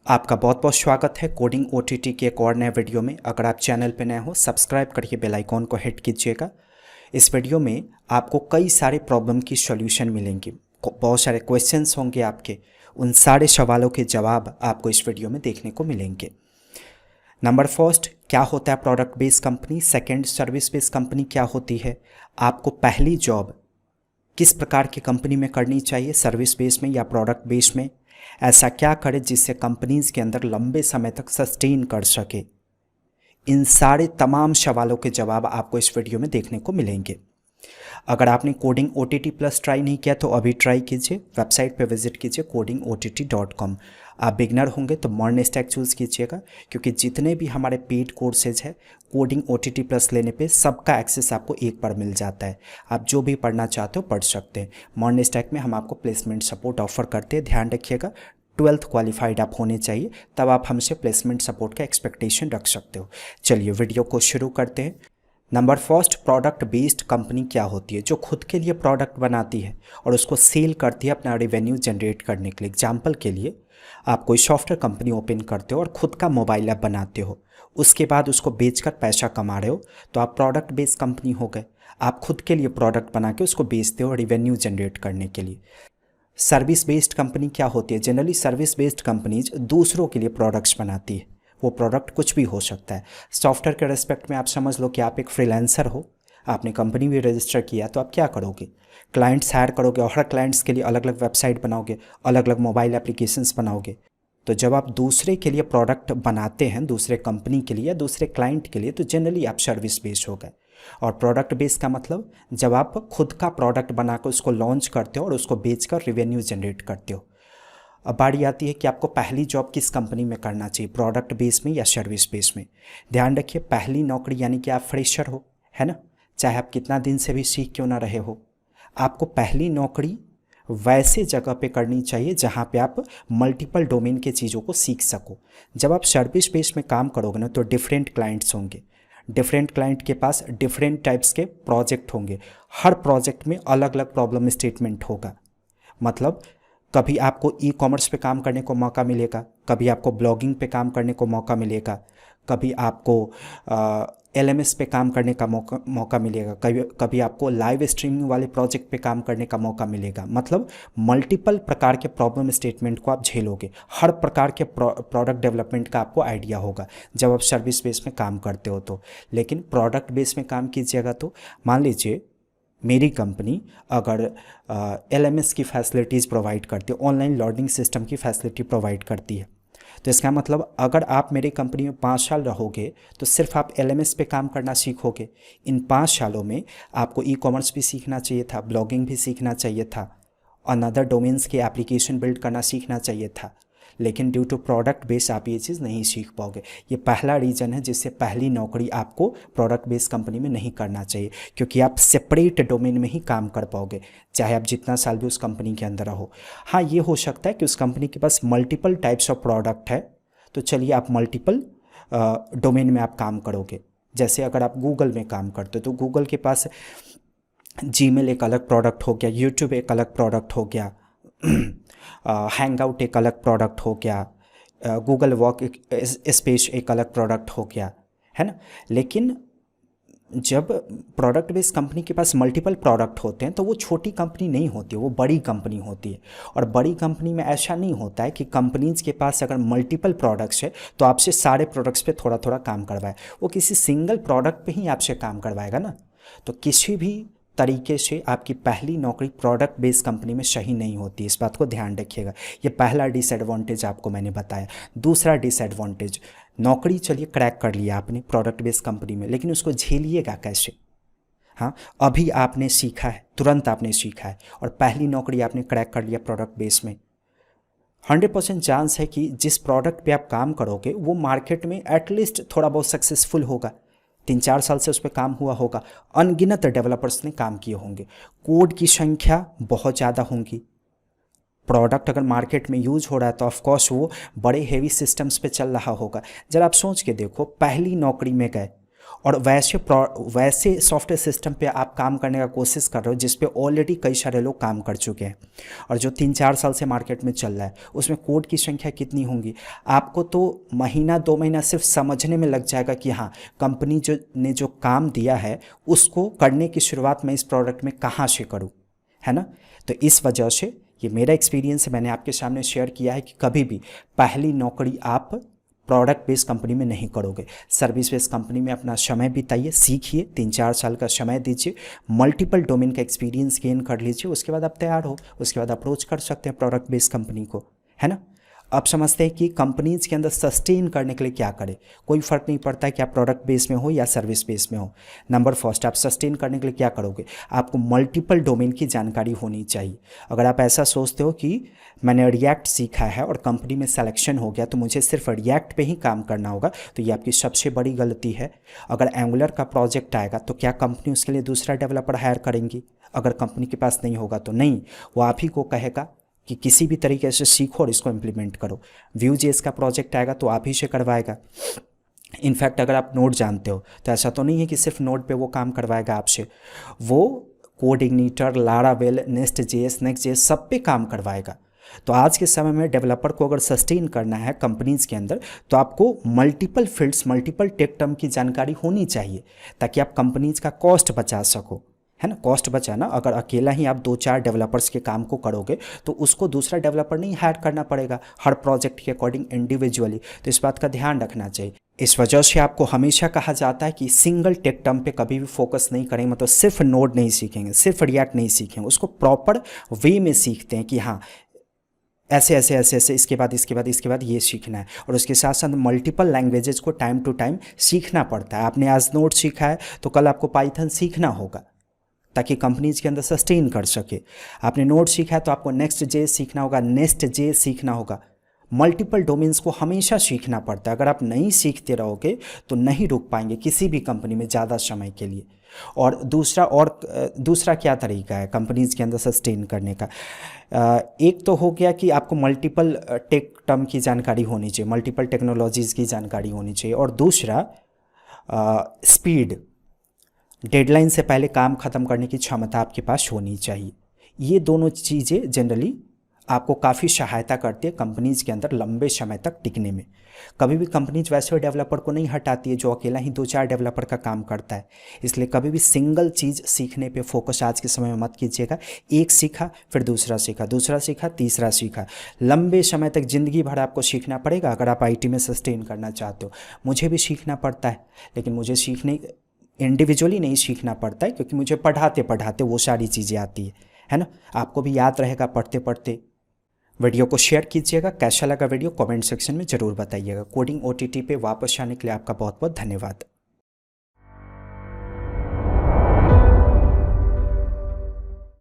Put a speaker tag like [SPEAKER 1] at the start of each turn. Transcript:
[SPEAKER 1] आपका बहुत बहुत स्वागत है कोडिंग ओटीटी के एक और नए वीडियो में। अगर आप चैनल पर नए हो सब्सक्राइब करके बेल आइकॉन को हिट कीजिएगा। इस वीडियो में आपको कई सारे प्रॉब्लम की सॉल्यूशन मिलेंगे, बहुत सारे क्वेश्चंस होंगे आपके, उन सारे सवालों के जवाब आपको इस वीडियो में देखने को मिलेंगे। नंबर फर्स्ट, क्या होता है product based company. Second, service based company क्या होती है। आपको पहली जॉब किस प्रकार की कंपनी में करनी चाहिए, सर्विस बेस में या प्रोडक्ट बेस में। ऐसा क्या करें जिससे कंपनीज के अंदर लंबे समय तक सस्टेन कर सके। इन सारे तमाम सवालों के जवाब आपको इस वीडियो में देखने को मिलेंगे। अगर आपने कोडिंग OTT प्लस ट्राई नहीं किया तो अभी ट्राई कीजिए, वेबसाइट पे विजिट कीजिए codingott.com। आप बिगनर होंगे तो मॉर्न स्टैक चूज़ कीजिएगा, क्योंकि जितने भी हमारे पेड कोर्सेज है कोडिंग OTT प्लस लेने पे सबका एक्सेस आपको एक बार मिल जाता है। आप जो भी पढ़ना चाहते हो पढ़ सकते हैं। मॉर्न स्टैक में हम आपको प्लेसमेंट सपोर्ट ऑफर करते हैं, ध्यान रखिएगा 12th क्वालिफाइड आप होने चाहिए, तब आप हमसे प्लेसमेंट सपोर्ट का एक्सपेक्टेशन रख सकते हो। चलिए वीडियो को शुरू करते हैं। Number first, product based company क्या होती है। जो खुद के लिए प्रोडक्ट बनाती है और उसको सेल करती है अपना रेवेन्यू जनरेट करने के लिए। एग्जाम्पल के लिए आप कोई सॉफ्टवेयर कंपनी ओपन करते हो और खुद का मोबाइल ऐप बनाते हो, उसके बाद उसको बेचकर पैसा कमा रहे हो, तो आप प्रोडक्ट बेस्ड कंपनी हो गए। आप खुद के लिए प्रोडक्ट बना के उसको बेचते हो रेवेन्यू जनरेट करने के लिए। सर्विस बेस्ड कंपनी क्या होती है। जनरली सर्विस बेस्ड कंपनीज दूसरों के लिए प्रोडक्ट्स बनाती है। वो प्रोडक्ट कुछ भी हो सकता है। सॉफ्टवेयर के रेस्पेक्ट में आप समझ लो कि आप एक फ्रीलांसर हो, आपने कंपनी भी रजिस्टर किया, तो आप क्या करोगे, क्लाइंट्स हायर करोगे और हर क्लाइंट्स के लिए अलग अलग वेबसाइट बनाओगे, अलग अलग मोबाइल एप्लीकेशंस बनाओगे। तो जब आप दूसरे के लिए प्रोडक्ट बनाते हैं, दूसरे कंपनी के लिए या दूसरे क्लाइंट के लिए, तो जनरली आप सर्विस बेस्ड हो गए। और प्रोडक्ट बेस्ड का मतलब जब आप खुद का प्रोडक्ट बनाकर उसको लॉन्च करते हो और उसको बेचकर रेवेन्यू जनरेट करते हो। अब बारी आती है कि आपको पहली जॉब किस कंपनी में करना चाहिए, प्रोडक्ट बेस में या सर्विस बेस में। ध्यान रखिए, पहली नौकरी यानी कि आप फ्रेशर हो, है ना, चाहे आप कितना दिन से भी सीख क्यों ना रहे हो, आपको पहली नौकरी वैसे जगह पे करनी चाहिए जहाँ पे आप मल्टीपल डोमेन के चीज़ों को सीख सको। जब आप सर्विस बेस में काम करोगे ना, तो डिफरेंट क्लाइंट्स होंगे, डिफरेंट क्लाइंट के पास डिफरेंट टाइप्स के प्रोजेक्ट होंगे, हर प्रोजेक्ट में अलग अलग प्रॉब्लम स्टेटमेंट होगा। मतलब कभी आपको ई-कॉमर्स पे काम करने को मौका मिलेगा, कभी आपको ब्लॉगिंग पे काम करने को मौका मिलेगा, कभी आपको LMS पे काम करने का मौका मिलेगा, कभी कभी आपको लाइव स्ट्रीमिंग वाले प्रोजेक्ट पे काम करने का मौका मिलेगा। मतलब मल्टीपल प्रकार के प्रॉब्लम स्टेटमेंट को आप झेलोगे, हर प्रकार के प्रोडक्ट डेवलपमेंट का आपको आइडिया होगा जब आप सर्विस बेस में काम करते हो तो। लेकिन प्रोडक्ट बेस में काम कीजिएगा तो मान लीजिए मेरी कंपनी अगर LMS की फैसिलिटीज़ प्रोवाइड करती है, ऑनलाइन लर्निंग सिस्टम की फैसिलिटी प्रोवाइड करती है, तो इसका मतलब अगर आप मेरी कंपनी में 5 साल रहोगे तो सिर्फ आप LMS पे काम करना सीखोगे। इन 5 सालों में आपको ई-कॉमर्स भी सीखना चाहिए था, ब्लॉगिंग भी सीखना चाहिए था, अनदर डोमेन्स के एप्लीकेशन बिल्ड करना सीखना चाहिए था। लेकिन ड्यू टू प्रोडक्ट बेस आप ये चीज़ नहीं सीख पाओगे। ये पहला रीज़न है जिससे पहली नौकरी आपको प्रोडक्ट बेस्ड कंपनी में नहीं करना चाहिए, क्योंकि आप सेपरेट डोमेन में ही काम कर पाओगे चाहे आप जितना साल भी उस कंपनी के अंदर रहो। हाँ, ये हो सकता है कि उस कंपनी के पास मल्टीपल टाइप्स ऑफ प्रोडक्ट है, तो चलिए आप मल्टीपल डोमेन में आप काम करोगे। जैसे अगर आप गूगल में काम करते हो तो गूगल के पास जीमेल एक अलग प्रोडक्ट हो गया, यूट्यूब एक अलग प्रोडक्ट हो गया, हैंगआउट एक अलग प्रोडक्ट हो गया, गूगल वर्क स्पेस एक अलग प्रोडक्ट हो गया, है ना। लेकिन जब प्रोडक्ट बेस्ड कंपनी के पास मल्टीपल प्रोडक्ट होते हैं तो वो छोटी कंपनी नहीं होती, वो बड़ी कंपनी होती है। और बड़ी कंपनी में ऐसा नहीं होता है कि कंपनीज के पास अगर मल्टीपल प्रोडक्ट्स है तो आपसे सारे प्रोडक्ट्स पे थोड़ा थोड़ा काम करवाए, वो किसी सिंगल प्रोडक्ट पे ही आपसे काम करवाएगा ना। तो किसी भी तरीके से आपकी पहली नौकरी प्रोडक्ट बेस्ड कंपनी में सही नहीं होती, इस बात को ध्यान रखिएगा। ये पहला डिसएडवांटेज आपको मैंने बताया। दूसरा डिसएडवांटेज, नौकरी चलिए क्रैक कर लिया आपने प्रोडक्ट बेस्ड कंपनी में, लेकिन उसको झेलिएगा कैसे। हाँ, अभी आपने सीखा है, तुरंत आपने सीखा है और पहली नौकरी आपने क्रैक कर लिया प्रोडक्ट बेस में, 100% चांस है कि जिस प्रोडक्ट पे आप काम करोगे वो मार्केट में एटलीस्ट थोड़ा बहुत सक्सेसफुल होगा। 3-4 साल से उस पर काम हुआ होगा, अनगिनत डेवलपर्स ने काम किए होंगे, कोड की संख्या बहुत ज़्यादा होंगी। प्रोडक्ट अगर मार्केट में यूज हो रहा है तो ऑफकोर्स वो बड़े हेवी सिस्टम्स पे चल रहा होगा। जरा आप सोच के देखो, पहली नौकरी में गए और वैसे सॉफ्टवेयर सिस्टम पे आप काम करने का कोशिश कर रहे हो जिस पे ऑलरेडी कई सारे लोग काम कर चुके हैं और जो 3-4 साल से मार्केट में चल रहा है, उसमें कोड की संख्या कितनी होंगी। आपको तो महीना 2 महीना सिर्फ समझने में लग जाएगा कि हाँ, कंपनी ने जो काम दिया है उसको करने की शुरुआत मैं इस प्रोडक्ट में कहाँ से करूँ, है ना। तो इस वजह से ये मेरा एक्सपीरियंस है, मैंने आपके सामने शेयर किया है कि कभी भी पहली नौकरी आप प्रोडक्ट बेस्ड कंपनी में नहीं करोगे, सर्विस बेस्ड कंपनी में अपना समय बिताइए, सीखिए, 3-4 साल का समय दीजिए, मल्टीपल डोमेन का एक्सपीरियंस गेन कर लीजिए, उसके बाद आप तैयार हो, उसके बाद अप्रोच कर सकते हैं प्रोडक्ट बेस्ड कंपनी को, है ना। अब समझते हैं कि कंपनीज के अंदर सस्टेन करने के लिए क्या करें। कोई फ़र्क नहीं पड़ता है कि आप प्रोडक्ट बेस में हो या सर्विस बेस में हो। नंबर फर्स्ट, आप सस्टेन करने के लिए क्या करोगे, आपको मल्टीपल डोमेन की जानकारी होनी चाहिए। अगर आप ऐसा सोचते हो कि मैंने रिएक्ट सीखा है और कंपनी में सिलेक्शन हो गया तो मुझे सिर्फ रिएक्ट पे ही काम करना होगा, तो ये आपकी सबसे बड़ी गलती है। अगर एंगुलर का प्रोजेक्ट आएगा तो क्या कंपनी उसके लिए दूसरा डेवलपर हायर करेंगी? अगर कंपनी के पास नहीं होगा तो नहीं, वो आप ही को कहेगा कि किसी भी तरीके से सीखो और इसको इम्प्लीमेंट करो। Vue.js का प्रोजेक्ट आएगा तो आप ही से करवाएगा। इनफैक्ट अगर आप नोड जानते हो तो ऐसा तो नहीं है कि सिर्फ नोड पे वो काम करवाएगा आपसे, वो कोडिग्निटर, लारावेल, नेक्स्ट.js सब पे काम करवाएगा। तो आज के समय में डेवलपर को अगर सस्टेन करना है कंपनीज के अंदर तो आपको multiple fields, multiple tech term की जानकारी होनी चाहिए ताकि आप कंपनीज का कॉस्ट बचा सको, है ना। कॉस्ट बचाना, अगर अकेला ही आप 2-4 डेवलपर्स के काम को करोगे तो उसको दूसरा डेवलपर नहीं हायर करना पड़ेगा हर प्रोजेक्ट के अकॉर्डिंग इंडिविजुअली, तो इस बात का ध्यान रखना चाहिए। इस वजह से आपको हमेशा कहा जाता है कि सिंगल टेक टर्म पे कभी भी फोकस नहीं करेंगे, मतलब सिर्फ नोड नहीं सीखेंगे, सिर्फ रिएक्ट नहीं सीखेंगे, उसको प्रॉपर वे में सीखते हैं कि हाँ ऐसे ऐसे ऐसे ऐसे, इसके बाद ये सीखना है। और उसके साथ साथ मल्टीपल लैंग्वेजेस को टाइम टू टाइम सीखना पड़ता है। आपने आज नोड सीखा है तो कल आपको पाइथन सीखना होगा ताकि कंपनीज के अंदर सस्टेन कर सके। आपने नोड सीखा है तो आपको नेक्स्ट.js सीखना होगा, नेक्स्ट.js सीखना होगा। मल्टीपल डोमेन्स को हमेशा सीखना पड़ता है। अगर आप नहीं सीखते रहोगे तो नहीं रुक पाएंगे किसी भी कंपनी में ज़्यादा समय के लिए। और दूसरा क्या तरीका है कंपनीज के अंदर सस्टेन करने का? एक तो हो गया कि आपको मल्टीपल टेक टर्म की जानकारी होनी चाहिए, मल्टीपल टेक्नोलॉजीज़ की जानकारी होनी चाहिए। और दूसरा स्पीड, डेडलाइन से पहले काम ख़त्म करने की क्षमता आपके पास होनी चाहिए। ये दोनों चीज़ें जनरली आपको काफ़ी सहायता करती है कंपनीज के अंदर लंबे समय तक टिकने में। कभी भी कंपनीज वैसे डेवलपर को नहीं हटाती है जो अकेला ही 2-4 डेवलपर का काम करता है। इसलिए कभी भी सिंगल चीज़ सीखने पे फोकस आज के समय में मत कीजिएगा। एक सीखा फिर दूसरा सीखा तीसरा सीखा, लंबे समय तक ज़िंदगी भर आपको सीखना पड़ेगा अगर आप IT में सस्टेन करना चाहते हो। मुझे भी सीखना पड़ता है, लेकिन मुझे सीखने इंडिविजुअली नहीं सीखना पड़ता है क्योंकि मुझे पढ़ाते पढ़ाते वो सारी चीज़ें आती है ना। आपको भी याद रहेगा पढ़ते पढ़ते। वीडियो को शेयर कीजिएगा, कैसा लगा वीडियो कमेंट सेक्शन में ज़रूर बताइएगा। कोडिंग OTT पे वापस आने के लिए आपका बहुत बहुत धन्यवाद।